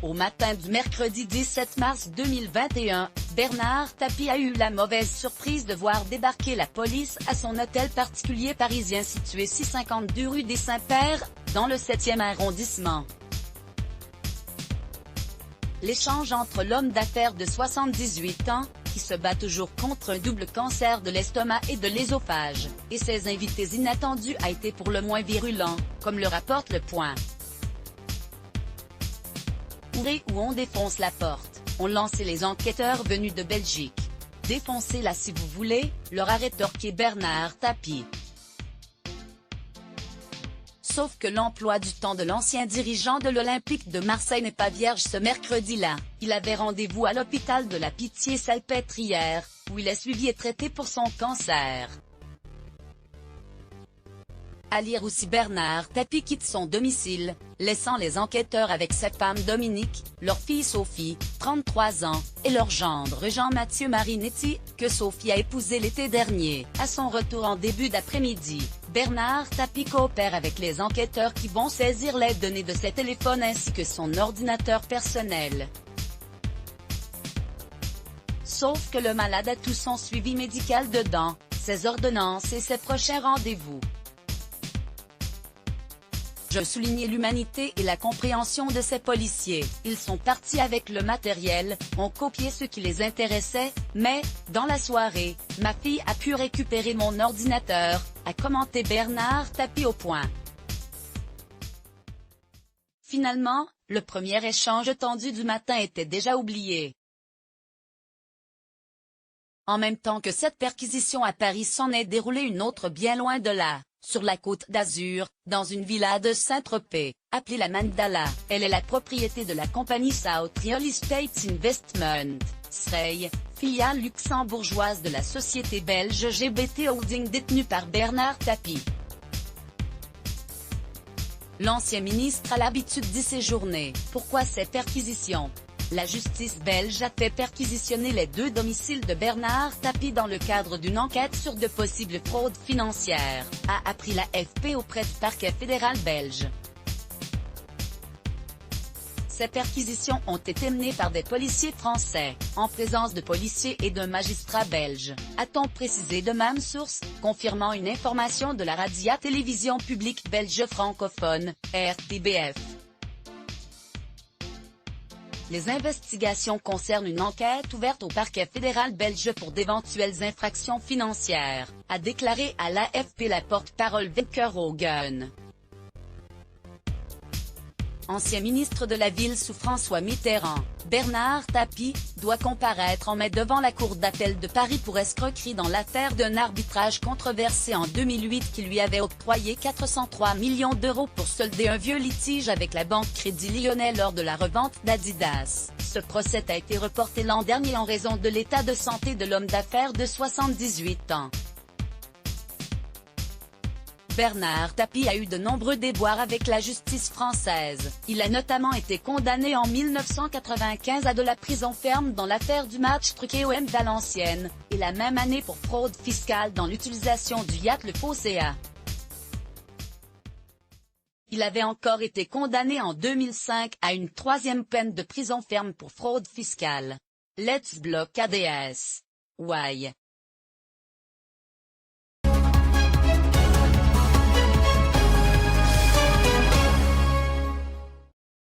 Au matin du mercredi 17 mars 2021, Bernard Tapie a eu la mauvaise surprise de voir débarquer la police à son hôtel particulier parisien situé 652 rue des Saints-Pères, dans le 7e arrondissement. L'échange entre l'homme d'affaires de 78 ans, qui se bat toujours contre un double cancer de l'estomac et de l'œsophage, et ses invités inattendus a été pour le moins virulent, comme le rapporte Le Point. Ouvrez ou on défonce la porte, ont lancé les enquêteurs venus de Belgique. Défoncez-la si vous voulez, leur a rétorqué Bernard Tapie. Sauf que l'emploi du temps de l'ancien dirigeant de l'Olympique de Marseille n'est pas vierge ce mercredi-là. Il avait rendez-vous à l'hôpital de la Pitié-Salpêtrière, où il est suivi et traité pour son cancer. À lire aussi Bernard Tapie quitte son domicile, laissant les enquêteurs avec sa femme Dominique, leur fille Sophie, 33 ans, et leur gendre Jean-Mathieu Marinetti, que Sophie a épousé l'été dernier. À son retour en début d'après-midi, Bernard Tapie coopère avec les enquêteurs qui vont saisir les données de ses téléphones ainsi que son ordinateur personnel. Sauf que le malade a tout son suivi médical dedans, ses ordonnances et ses prochains rendez-vous. Je soulignais l'humanité et la compréhension de ces policiers. Ils sont partis avec le matériel, ont copié ce qui les intéressait, mais, dans la soirée, ma fille a pu récupérer mon ordinateur, a commenté Bernard Tapie au Point. Finalement, le premier échange tendu du matin était déjà oublié. En même temps que cette perquisition à Paris s'en est déroulée une autre bien loin de là. Sur la Côte d'Azur, dans une villa de Saint-Tropez, appelée la Mandala. Elle est la propriété de la compagnie South Real Estate Investment, SREI, filiale luxembourgeoise de la société belge GBT Holding détenue par Bernard Tapie. L'ancien ministre a l'habitude d'y séjourner. Pourquoi ces perquisitions? La justice belge a fait perquisitionner les deux domiciles de Bernard Tapie dans le cadre d'une enquête sur de possibles fraudes financières, a appris l'AFP auprès du parquet fédéral belge. Ces perquisitions ont été menées par des policiers français, en présence de policiers et d'un magistrat belge, a-t-on précisé de même source, confirmant une information de la radio-télévision publique belge francophone, RTBF. Les investigations concernent une enquête ouverte au parquet fédéral belge pour d'éventuelles infractions financières, a déclaré à l'AFP la porte-parole Verkeurogen. Ancien ministre de la Ville sous François Mitterrand, Bernard Tapie, doit comparaître en mai devant la Cour d'appel de Paris pour escroquerie dans l'affaire d'un arbitrage controversé en 2008 qui lui avait octroyé 403 millions d'euros pour solder un vieux litige avec la banque Crédit Lyonnais lors de la revente d'Adidas. Ce procès a été reporté l'an dernier en raison de l'état de santé de l'homme d'affaires de 78 ans. Bernard Tapie a eu de nombreux déboires avec la justice française. Il a notamment été condamné en 1995 à de la prison ferme dans l'affaire du match truqué OM Valenciennes, et la même année pour fraude fiscale dans l'utilisation du yacht Le Phocéa. Il avait encore été condamné en 2005 à une troisième peine de prison ferme pour fraude fiscale. Let's block ADS. Why?